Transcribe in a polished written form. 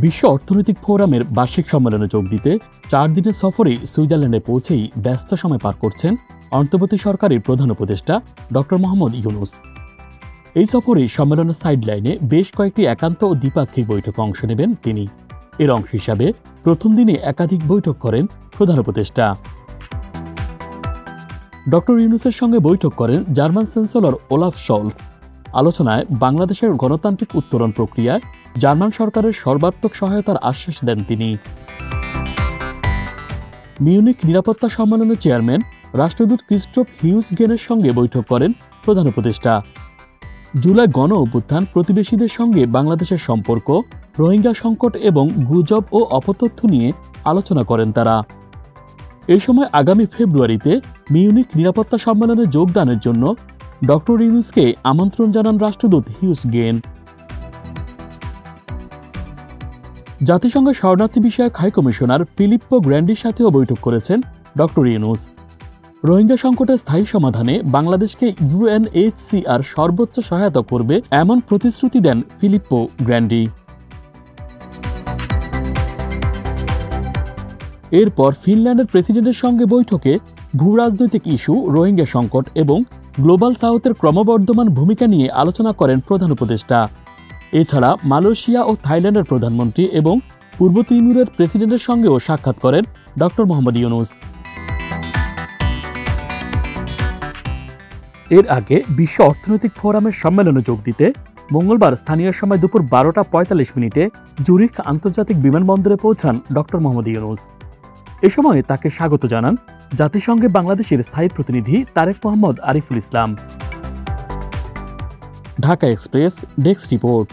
বিশ্ব অর্থনৈতিক ফোরামের বার্ষিক সম্মেলনে যোগ দিতে 4 দিনের সফরে সুইজারল্যান্ডে পৌঁছেই ব্যস্ত সময় পার করছেন অন্তর্বর্তী সরকারের প্রধান উপদেষ্টা ড. মোহাম্মদ ইউনূস। এই সফরে সম্মেলনের সাইডলাইনে বেশ কয়েকটি একান্ত ও দ্বিপাক্ষিক বৈঠকে অংশ নেবেন তিনি। এর অংশ হিসাবে প্রথম দিনে একাধিক বৈঠক করেন প্রধান উপদেষ্টা। ড. ইউনূসের সঙ্গে বৈঠক করেন জার্মান চ্যান্সেলর ওলাফ শলৎজ। আলোচনায় বাংলাদেশের গণতান্ত্রিক উত্তরণ প্রক্রিয়ায় জার্মান সরকারের সর্বাত্মক সহায়তার আশ্বাস দেন তিনি। মিউনিখ নিরাপত্তা সম্মেলনের চেয়ারম্যান রাষ্ট্রদূত ক্রিস্টোফ হিউসগেনের সঙ্গে বৈঠক করেন প্রধান উপদেষ্টা। জুলাই গণ অভ্যুত্থান, প্রতিবেশীদের সঙ্গে বাংলাদেশের সম্পর্ক, রোহিঙ্গা সংকট এবং গুজব ও অপতথ্য নিয়ে আলোচনা করেন তারা। এই সময় আগামী ফেব্রুয়ারিতে মিউনিখ নিরাপত্তা সম্মেলনে যোগদানের জন্য ড. ইউনূসকে আমন্ত্রণ জানান রাষ্ট্রদূত হিউসগেন। জাতিসংঘের শরণার্থী বিষয়ক হাই কমিশনার ফিলিপ্পো গ্র্যান্ডির সাথেও বৈঠক করেছেন ড. ইউনূস। রোহিঙ্গা সংকটের স্থায়ী সমাধানে বাংলাদেশকে ইউএনএইচসিআর সর্বোচ্চ সহায়তা করবে এমন প্রতিশ্রুতি দেন ফিলিপ্পো গ্র্যান্ডি। এরপর ফিনল্যান্ডের প্রেসিডেন্টের সঙ্গে বৈঠকে ভূরাজনৈতিক ইস্যু, রোহিঙ্গা সংকট এবং গ্লোবাল সাউথের ক্রমবর্ধমান ভূমিকা নিয়ে আলোচনা করেন প্রধান উপদেষ্টা। এছাড়া মালয়েশিয়া ও থাইল্যান্ডের প্রধানমন্ত্রী এবং পূর্ব তিমুরের প্রেসিডেন্টের সঙ্গেও সাক্ষাৎ করেন ড. মোহাম্মদ ইউনূস। এর আগে বিশ্ব অর্থনৈতিক ফোরামের সম্মেলনে যোগ দিতে মঙ্গলবার স্থানীয় সময় দুপুর 12:45 জুরিখ আন্তর্জাতিক বিমানবন্দরে পৌঁছান ড. মোহাম্মদ ইউনূস। এ সময় তাকে স্বাগত জানান জাতিসংঘে বাংলাদেশের স্থায়ী প্রতিনিধি Tarek Mohammad Ariful Islam. Dhaka express desk report.